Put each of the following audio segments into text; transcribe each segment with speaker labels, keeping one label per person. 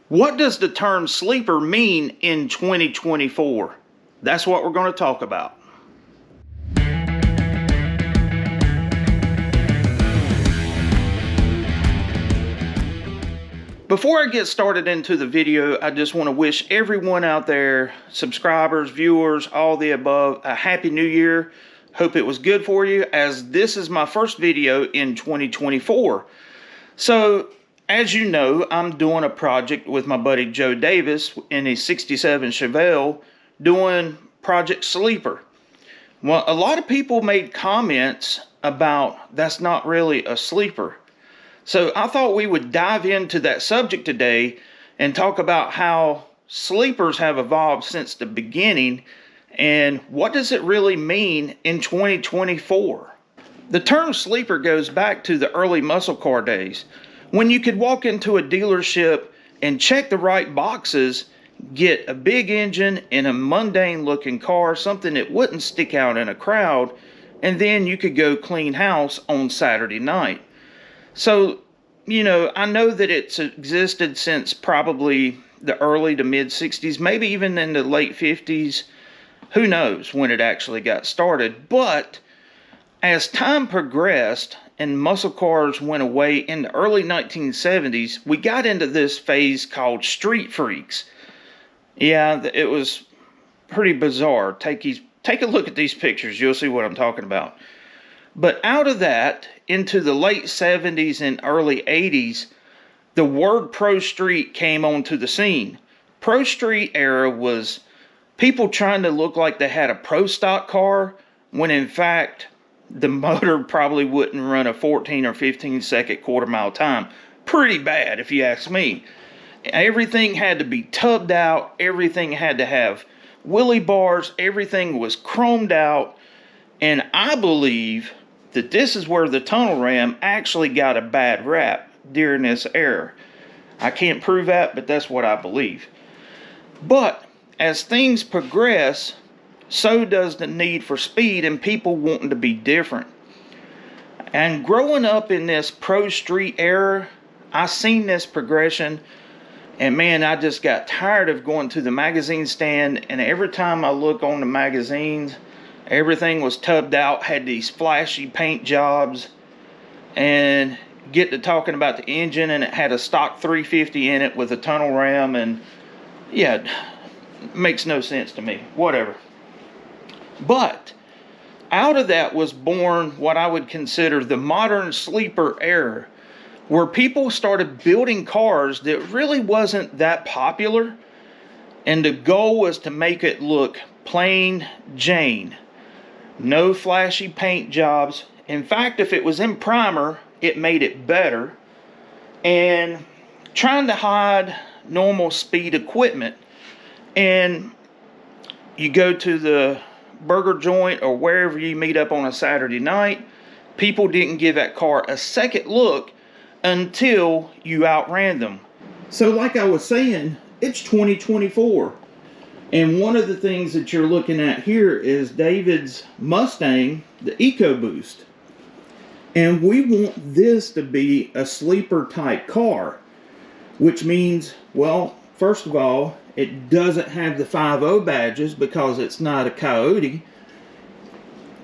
Speaker 1: What does the term sleeper mean in 2024? That's what we're going to talk about. Before I get started into the video, I just want to wish everyone out there, subscribers, viewers, all the above, a happy new year. Hope it was good for you, as this is my first video in 2024. So, as you know, I'm doing a project with my buddy Joe Davis in a 67 Chevelle doing Project Sleeper. Well, a lot of people made comments about that's not really a sleeper. So I thought we would dive into that subject today and talk about how sleepers have evolved since the beginning and what does it really mean in 2024. The term sleeper goes back to the early muscle car days, when you could walk into a dealership and check the right boxes, get a big engine in a mundane looking car, something that wouldn't stick out in a crowd, and then you could go clean house on Saturday night. So, you know, I know that it's existed since probably the early to mid 60s, maybe even in the late 50s. Who knows when it actually got started. But as time progressed and muscle cars went away in the early 1970s, we got into this phase called street freaks. Yeah, it was pretty bizarre. Take a look at these pictures. You'll see what I'm talking about. But out of that, into the late 70s and early 80s, the word ProStreet came onto the scene. ProStreet era was people trying to look like they had a pro stock car, when in fact, the motor probably wouldn't run a 14 or 15 second quarter mile time. Pretty bad, if you ask me. Everything had to be tubbed out. Everything had to have wheelie bars. Everything was chromed out. And I believe that this is where the tunnel ram actually got a bad rap during this era. I can't prove that, but that's what I believe. But as things progress, so does the need for speed and people wanting to be different. And growing up in this ProStreet era, I seen this progression, and man, I just got tired of going to the magazine stand, and every time I look on the magazines, everything was tubbed out, had these flashy paint jobs, and get to talking about the engine, and it had a stock 350 in it with a tunnel ram, and yeah, it makes no sense to me. Whatever. But out of that was born what I would consider the modern sleeper era, where people started building cars that really wasn't that popular, and the goal was to make it look plain Jane. No flashy paint jobs. In fact, if it was in primer, it made it better. And trying to hide normal speed equipment. And you go to the burger joint or wherever you meet up on a Saturday night, people didn't give that car a second look until you outran them. So like I was saying, it's 2024. And one of the things that you're looking at here is David's Mustang, the EcoBoost. And we want this to be a sleeper type car, which means, well, first of all, it doesn't have the 5.0 badges because it's not a Coyote.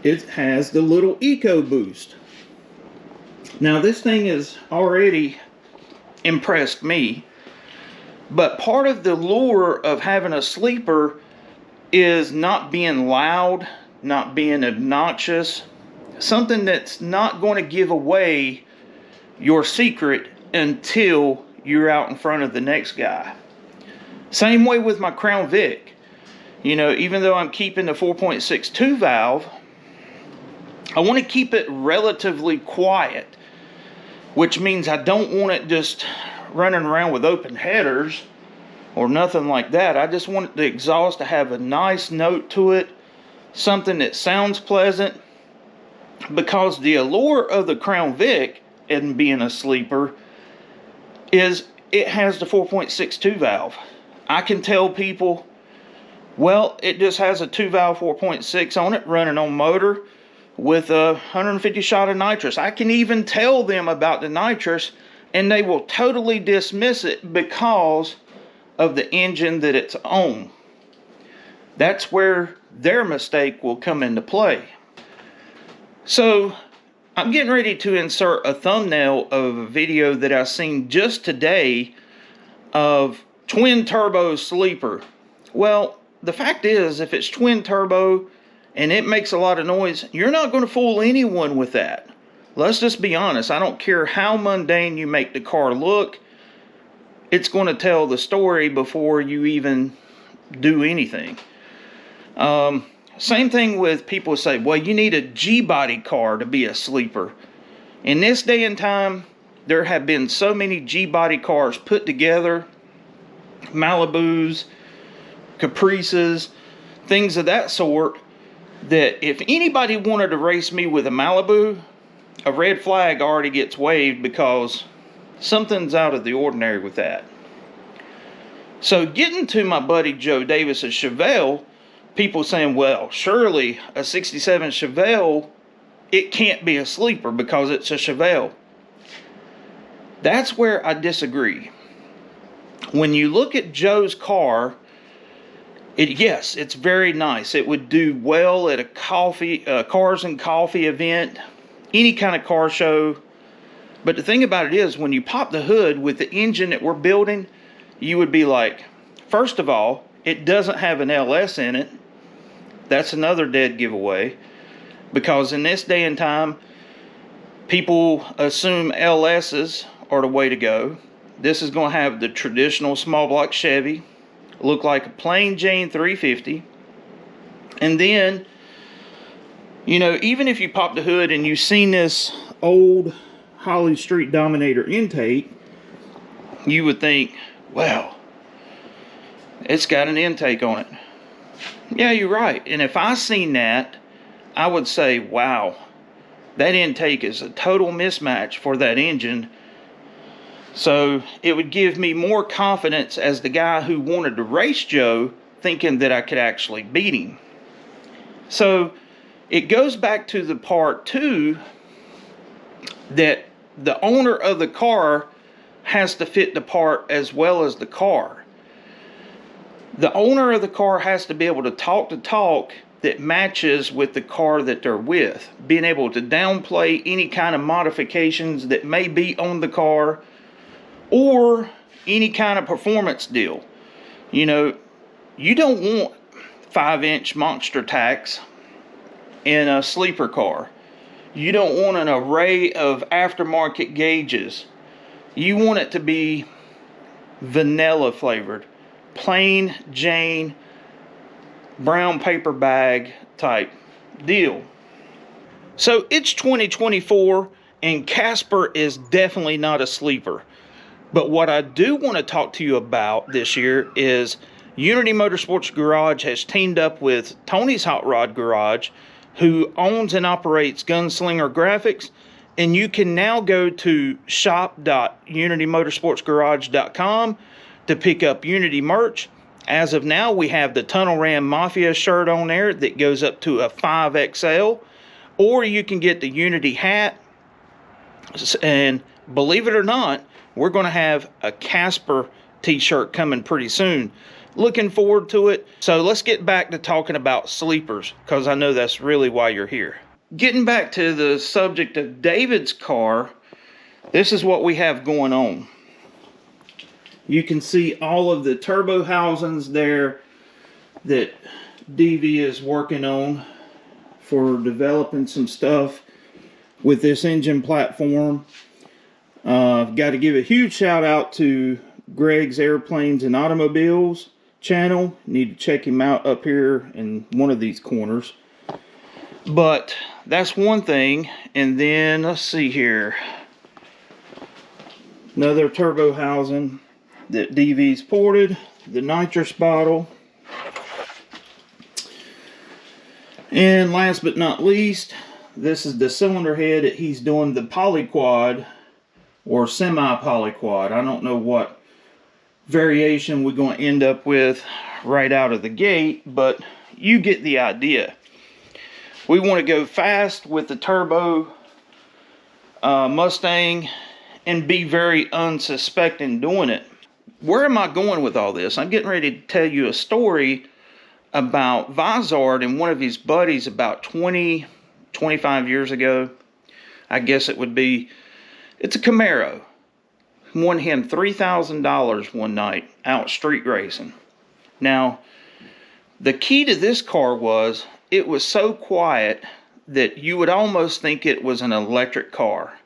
Speaker 1: It has the little EcoBoost. Now this thing has already impressed me. But part of the lure of having a sleeper is not being loud, not being obnoxious, something that's not going to give away your secret until you're out in front of the next guy. Same way with my Crown Vic. You know, even though I'm keeping the 4.62 valve, I want to keep it relatively quiet, which means I don't want it just running around with open headers or nothing like that. I just want the exhaust to have a nice note to it, something that sounds pleasant, because the allure of the Crown Vic and being a sleeper is it has the 4.62 valve. I can tell people, well, it just has a 2-valve 4.6 on it running on motor with a 150 shot of nitrous. I can even tell them about the nitrous and they will totally dismiss it because of the engine that it's on. That's where their mistake will come into play. So I'm getting ready to insert a thumbnail of a video that I seen just today of twin turbo sleeper. Well, the fact is, if it's twin turbo and it makes a lot of noise, you're not going to fool anyone with that. Let's just be honest. I don't care how mundane you make the car look, it's going to tell the story before you even do anything. Same thing with people say, well, you need a G-body car to be a sleeper. In this day and time, there have been so many G-body cars put together, Malibus, Caprices, things of that sort, that if anybody wanted to race me with a Malibu, a red flag already gets waved because something's out of the ordinary with that. So getting to my buddy Joe Davis's Chevelle, people saying, well, surely a 67 Chevelle, it can't be a sleeper because it's a Chevelle. That's where I disagree. When you look at Joe's car, yes, it's very nice. It would do well at a cars and coffee event, any kind of car show. But the thing about it is, when you pop the hood with the engine that we're building, you would be like, first of all, it doesn't have an LS in it. That's another dead giveaway. Because in this day and time, people assume LSs are the way to go. This is going to have the traditional small block Chevy, look like a plain Jane 350. And then, you know, even if you pop the hood and you've seen this old Holly Street Dominator intake, you would think, well, it's got an intake on it. Yeah, you're right. And if I seen that, I would say, wow, that intake is a total mismatch for that engine. So it would give me more confidence as the guy who wanted to race Joe, thinking that I could actually beat him. So it goes back to the part too, that the owner of the car has to fit the part as well as the car. The owner of the car has to be able to talk the talk that matches with the car that they're with. Being able to downplay any kind of modifications that may be on the car or any kind of performance deal. You know, you don't want 5-inch monster tacks in a sleeper car. You don't want an array of aftermarket gauges. You want it to be vanilla flavored. Plain Jane brown paper bag type deal. So it's 2024 and Casper is definitely not a sleeper. But what I do want to talk to you about this year is Unity Motorsports Garage has teamed up with Tony's Hot Rod Garage, who owns and operates Gunslinger Graphics, and you can now go to shop.unitymotorsportsgarage.com to pick up Unity merch. As of now, we have the Tunnel Ram Mafia shirt on there that goes up to a 5XL, or you can get the Unity hat. And believe it or not, we're going to have a Casper t-shirt coming pretty soon. Looking forward to it. So let's get back to talking about sleepers, because I know that's really why you're here. Getting back to the subject of David's car, this is what we have going on. You can see all of the turbo housings there that DV is working on for developing some stuff with this engine platform. I've got to give a huge shout out to Greg's Airplanes and Automobiles channel. Need to check him out up here in one of these corners. But that's one thing. And then let's see here. Another turbo housing that DV's ported, the nitrous bottle, and last but not least, this is the cylinder head that he's doing the polyquad or semi-polyquad. I don't know what variation we're going to end up with right out of the gate, but you get the idea. We want to go fast with the turbo Mustang and be very unsuspecting doing it. where am I going with all this? I'm getting ready to tell you a story about Vizard and one of his buddies about 25 years ago. I guess it would be. It's a Camaro. Won him $3,000 one night out street racing. Now, the key to this car was it was so quiet that you would almost think it was an electric car.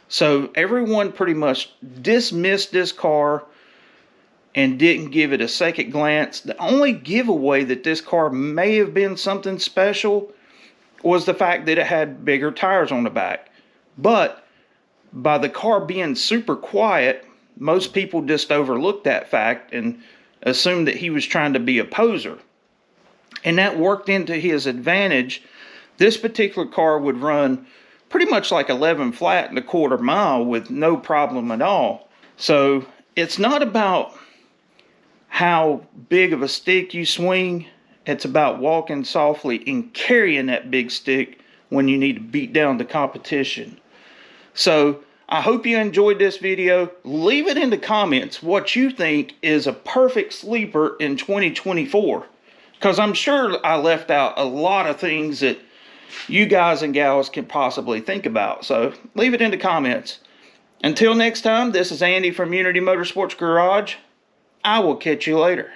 Speaker 1: So everyone pretty much dismissed this car and didn't give it a second glance. The only giveaway that this car may have been something special was the fact that it had bigger tires on the back. But by the car being super quiet, most people just overlooked that fact and assumed that he was trying to be a poser. And that worked into his advantage. This particular car would run pretty much like 11 flat in a quarter mile with no problem at all. So it's not about how big of a stick you swing. It's about walking softly and carrying that big stick when you need to beat down the competition. So I hope you enjoyed this video. Leave it in the comments what you think is a perfect sleeper in 2024. Because I'm sure I left out a lot of things that you guys and gals can possibly think about. So leave it in the comments. Until next time, this is Andy from Unity Motorsports Garage. I will catch you later.